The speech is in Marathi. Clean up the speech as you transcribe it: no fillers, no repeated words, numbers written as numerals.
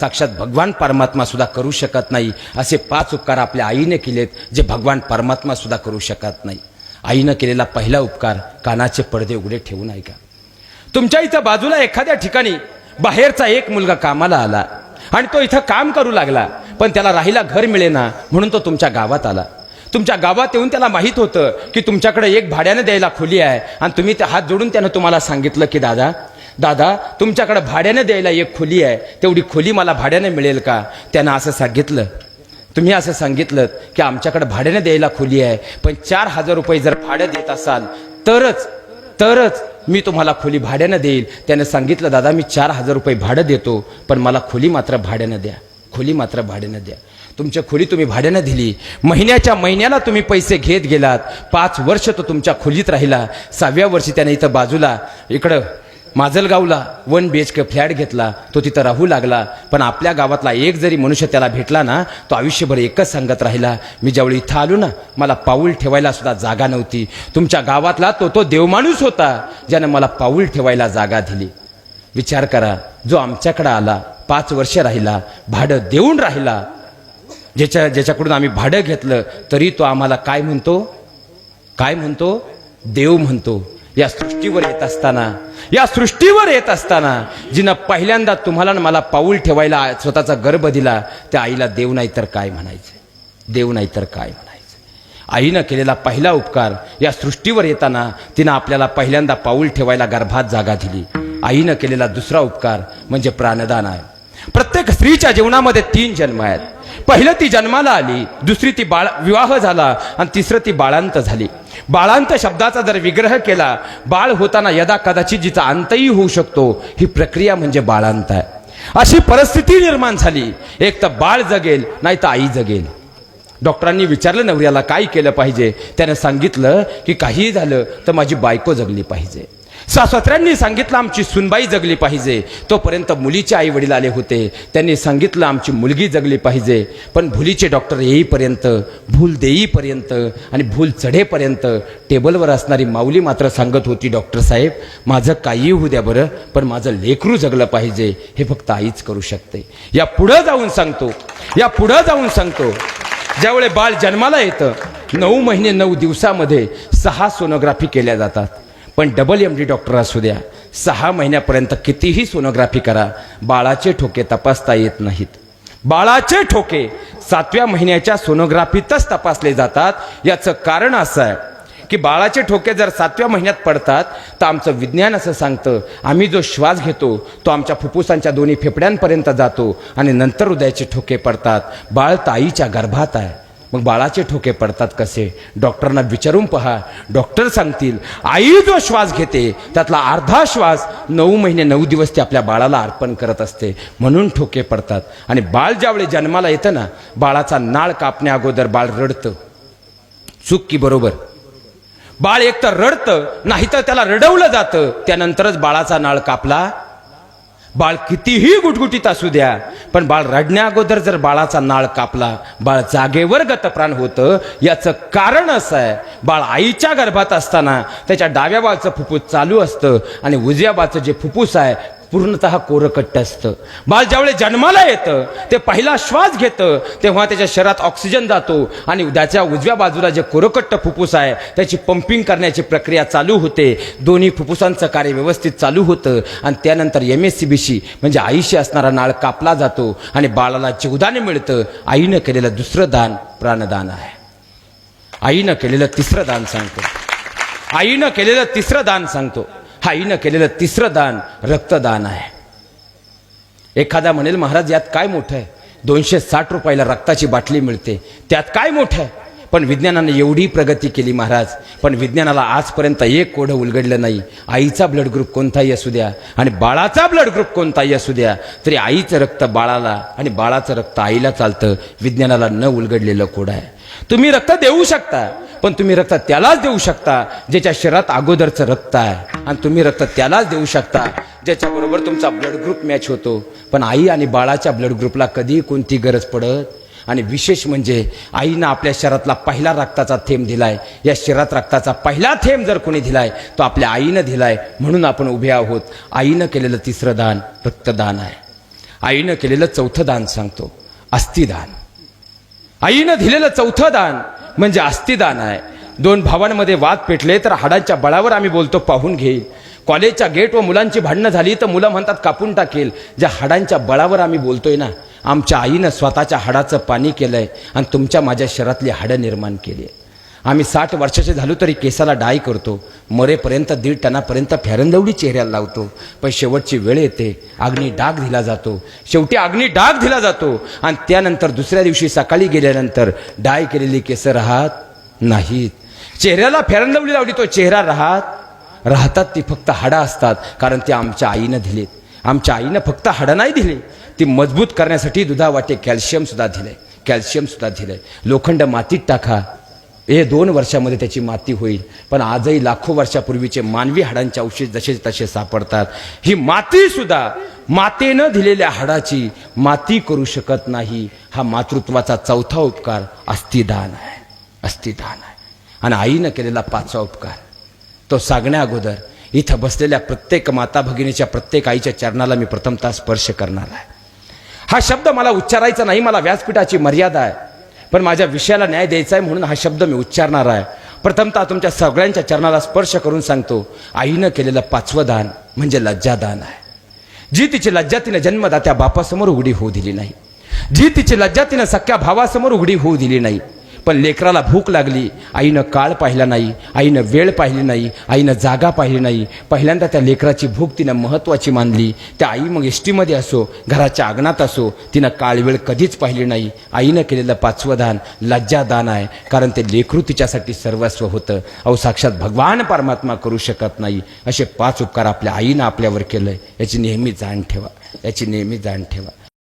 साक्षात भगवान परमात्मा सुद्धा करू शकत नाही असे 5 उपकार आपल्या आईने केलेत जे भगवान परमात्मा सुद्धा करू शकत नाही। आईने केलेला पहिला उपकार कानाचे पडदे उघडे ठेवून ऐका। तुमच्या इथं बाजूला एखाद्या ठिकाणी बाहेरचा एक मुलगा कामाला आला आणि तो इथं काम करू लागला, पण त्याला राहायला घर मिळेना म्हणून तो तुमच्या गावात आला। तुमच्या गावात येऊन त्याला माहित होतं की तुमच्याकडे एक भाड्याने द्यायला खोली आहे आणि तुम्ही ते हात जोडून त्यानं तुम्हाला सांगितलं की दादा तुमच्याकडे भाड्याने द्यायला एक खोली आहे, तेवढी खोली मला भाड्याने मिळेल का? त्यानं असं सांगितलं, तुम्ही असं सांगितलं की आमच्याकडे भाड्याने द्यायला खोली आहे, पण 4000 रुपये जर भाडं देत असाल तरच मी तुम्हाला खोली भाड्याने देईल। त्यानं सांगितलं, दादा मी 4000 रुपये भाडं देतो, पण मला खोली मात्र भाड्याने द्या, खोली मात्र भाड्याने द्या। तुमच्या खोली तुम्ही भाड्याने दिली, महिन्याच्या महिन्याला तुम्ही पैसे घेत गेलात, 5 वर्ष तो तुमच्या खोलीत राहिला। 6व्या वर्षी त्याने इथं बाजूला इकडं माजलगावला 1 BHK फ्लॅट घेतला, तो तिथं राहू लागला। पण आपल्या गावातला एक जरी मनुष्य त्याला भेटला ना, तो आयुष्यभर एकच सांगत राहिला, मी ज्यावेळी इथं आलो ना मला पाऊल ठेवायला सुद्धा जागा नव्हती। तुमच्या गावातला तो देवमाणूस होता ज्याने मला पाऊल ठेवायला जागा दिली। विचार करा, जो आमच्याकडे आला 5 वर्ष राहिला, भाडं देऊन राहिला, ज्याच्याकडून आम्ही भाडं घेतलं तरी तो आम्हाला काय म्हणतो? देव म्हणतो। या सृष्टीवर येत असताना जिनं पहिल्यांदा तुम्हाला मला पाऊल ठेवायला स्वतःचा गर्भ दिला, त्या आईला देव नाही तर काय म्हणायचं? आईनं केलेला पहिला उपकार, या सृष्टीवर येताना तिनं आपल्याला पहिल्यांदा पाऊल ठेवायला गर्भात जागा दिली। आईनं केलेला दुसरा उपकार म्हणजे प्राणदान आहे। प्रत्येक स्त्रीच्या जीवनामध्ये 3 जन्म आहेत। पहिलं ती जन्माला आली, दुसरी ती विवाह झाला आणि तिसरं ती बाळांत झाली। बाळांत शब्दाचा जर विग्रह केला, बाळ होताना यदा कदाचित जिचा अंतही होऊ शकतो, ही प्रक्रिया म्हणजे बाळांत आहे। अशी परिस्थिती निर्माण झाली, एक तर बाळ जगेल नाही तर आई जगेल। डॉक्टरांनी विचारलं नवऱ्याला काय केलं पाहिजे, त्याने सांगितलं की काही झालं तर माझी बायको जगली पाहिजे। सासऱ्यांनी सांगितलं आमची सुनबाई जगली पाहिजे। तोपर्यंत मुलीचे आई वडील आले होते, त्यांनी सांगितलं आमची मुलगी जगली पाहिजे। पण भुलीचे डॉक्टर येईपर्यंत, भूल देईपर्यंत आणि भूल चढेपर्यंत टेबलवर असणारी माऊली मात्र सांगत होती, डॉक्टर साहेब माझं काही होऊ द्या बरं, पण माझं लेकरू जगलं पाहिजे, हे फक्त आईच करू शकते। या पुढं जाऊन सांगतो ज्यावेळी बाळ जन्माला येतं, 9 महिने 9 दिवसामध्ये 6 सोनोग्राफी केल्या जातात। पण MD डॉक्टर असू द्या, 6 महिन्यापर्यंत कितीही सोनोग्राफी करा, बाळाचे ठोके तपासता येत नाहीत। बाळाचे ठोके 7व्या महिन्याच्या सोनोग्राफीतच तपासले जातात। याचं कारण असं आहे की बाळाचे ठोके जर 7व्या महिन्यात पडतात तर आमचं विज्ञान असं सांगतं, आम्ही जो श्वास घेतो तो आमच्या फुफ्फुसांच्या दोन्ही फेफड्यांपर्यंत जातो आणि नंतर हृदयाचे ठोके पडतात। बाळ ताईच्या गर्भात आहे, मग बाळाचे ठोके पडतात कसे? डॉक्टरांना विचारून पहा, डॉक्टर सांगतील आई जो श्वास घेते त्यातला अर्धा श्वास 9 महिने 9 दिवस ती आपल्या बाळाला अर्पण करत असते, म्हणून ठोके पडतात। आणि बाळ ज्यावेळी जन्माला येतं ना, बाळाचा नाळ कापण्या अगोदर बाळ रडतं। चूक की बरोबर? बाळ एकतर रडतं, नाहीतर त्याला रडवलं जातं, त्यानंतरच बाळाचा नाळ कापला। बाळ कितीही गुटगुटीत असू द्या, पण बाळ रडण्या अगोदर जर बाळाचा नाळ कापला, बाळ जागेवर गतप्राण होतं। याचं कारण असं आहे, बाळ आईच्या गर्भात असताना त्याच्या डाव्या बाळचं फुफ्फुस चालू असतं आणि उजव्या बाळचं जे फुफ्फुस आहे पूर्णतः कोरकट्ट असतं। बाळ ज्यावेळी जन्माला येतं, ते पहिला श्वास घेतं, तेव्हा त्याच्या शरीरात ऑक्सिजन जातो आणि त्याच्या उजव्या बाजूला जे कोरकट्ट फुफ्फुस आहे त्याची पंपिंग करण्याची प्रक्रिया चालू होते। दोन्ही फुफ्फुसांचं कार्य व्यवस्थित चालू होतं आणि त्यानंतर MSCBशी म्हणजे आईशी असणारा नाळ कापला जातो आणि बाळाला जीवदान मिळतं। आईनं केलेलं दुसरं दान प्राणदान आहे। आईनं केलेलं तिसरं दान सांगतो। आईनं केलेलं तिसरं दान रक्तदान आहे। एखादा म्हणेल, महाराज यात काय मोठं आहे? 260 रुपयाला रक्ताची बाटली मिळते, त्यात काय मोठं आहे? पण विज्ञानाने एवढी प्रगती केली महाराज, पण विज्ञानाला आजपर्यंत एक कोडं उलगडलं नाही। आईचा ब्लड ग्रुप कोणताही असू द्या आणि बाळाचा ब्लड ग्रुप कोणताही असू द्या, तरी आईचं रक्त बाळाला आणि बाळाचं रक्त आईला चालतं। विज्ञानाला न उलगडलेलं कोड आहे। तुम्ही रक्त देऊ शकता, पण तुम्ही रक्त त्यालाच देऊ शकता ज्याच्या शरीरात अगोदरचं रक्त आहे, आणि तुम्ही रक्त त्यालाच देऊ शकता ज्याच्याबरोबर तुमचा ब्लड ग्रुप मॅच होतो। पण आई आणि बाळाच्या ब्लड ग्रुपला कधी कोणती गरज पडत। आणि विशेष म्हणजे आईनं आपल्या शरीरातला पहिला रक्ताचा थेंब दिलाय। या शरीरात रक्ताचा पहिला थेंब जर कोणी दिलाय तो आपल्या आईनं दिलाय, म्हणून आपण उभे आहोत। आईनं केलेलं तिसरं दान रक्तदान आहे। आईनं केलेलं चौथं दान सांगतो, अस्थिदान. आईनं दिलेलं चौथं दान म्हणजे अस्थिदान आहे. दोन भावांमध्ये वाद पेटले तर हाडांच्या बळावर आम्ही बोलतो पाहून घेईल. कॉलेजच्या गेट व मुलांची भांडणं झाली तर मुलं म्हणतात कापून टाकेल. ज्या हाडांच्या बळावर आम्ही बोलतोय ना, आमच्या आईनं स्वतःच्या हाडाचं पाणी केलंय आणि तुमच्या माझ्या शरीरातली हाडं निर्माण केली. आम्ही 60 वर्षाचे झालो तरी केसाला डाय करतो, मरेपर्यंत 1.5 टनापर्यंत फेरंदवडी चेहऱ्याला लावतो. पण शेवटची वेळ येते, अग्नी डाग दिला जातो. शेवटी अग्नी डाग दिला जातो आणि त्यानंतर दुसऱ्या दिवशी सकाळी गेल्यानंतर डाय केलेली केस राहत नाहीत. चेहऱ्याला फेरंदवडी लावली, तो चेहरा राहतात ती फक्त हाडं असतात, कारण ते आमच्या आईनं दिलेत. आमच्या आईनं फक्त हाडं नाही दिले, ती मजबूत करण्यासाठी दुधावाटे कॅल्शियम सुद्धा दिलंय. लोखंड मातीत टाका, हे 2 वर्षामध्ये त्याची माती होईल. पण आजही लाखो वर्षापूर्वीचे मानवी हाडांचे अवशेष जसे तसे सापडतात. ही माती सुद्धा मातेनं दिलेल्या हाडाची माती करू शकत नाही. हा मातृत्वाचा चौथा उपकार अस्थिदान आहे. आणि आईनं केलेला 5वा उपकार, तो सांगण्या अगोदर इथं बसलेल्या प्रत्येक माता भगिनीच्या, प्रत्येक आईच्या चरणाला मी प्रथमतः स्पर्श करणार आहे. हा शब्द मला उच्चारायचा नाही, मला व्यासपीठाची मर्यादा आहे, पण माझ्या विषयाला न्याय द्यायचा आहे म्हणून हा शब्द मी उच्चारणार आहे. प्रथमतः तुमच्या सगळ्यांच्या चरणाला स्पर्श करून सांगतो, आईनं केलेलं 5वं दान म्हणजे लज्जादान आहे. जी तिची लज्जा तिने जन्मदात्या बापासमोर उघडी होऊ दिली नाही, जी तिची लज्जा तिनं सख्या भावासमोर उघडी होऊ दिली नाही. पण लेकराला भूक लागली, आईनं काळ पाहिला नाही, आईनं वेळ पाहिली नाही, आईनं जागा पाहिली नाही. पहिल्यांदा त्या लेकराची भूक तिनं महत्त्वाची मानली. त्या आई मग एसटीमध्ये असो, घराच्या अंगणात असो, तिनं काळ वेळ कधीच पाहिली नाही. आईनं केलेलं 5वं दान लज्जादान आहे, कारण ते लेकरू तिच्यासाठी सर्वस्व होतं. साक्षात भगवान परमात्मा करू शकत नाही. असे 5 उपकार आपल्या आईनं आपल्यावर केलंय, याची नेहमी जाण ठेवा.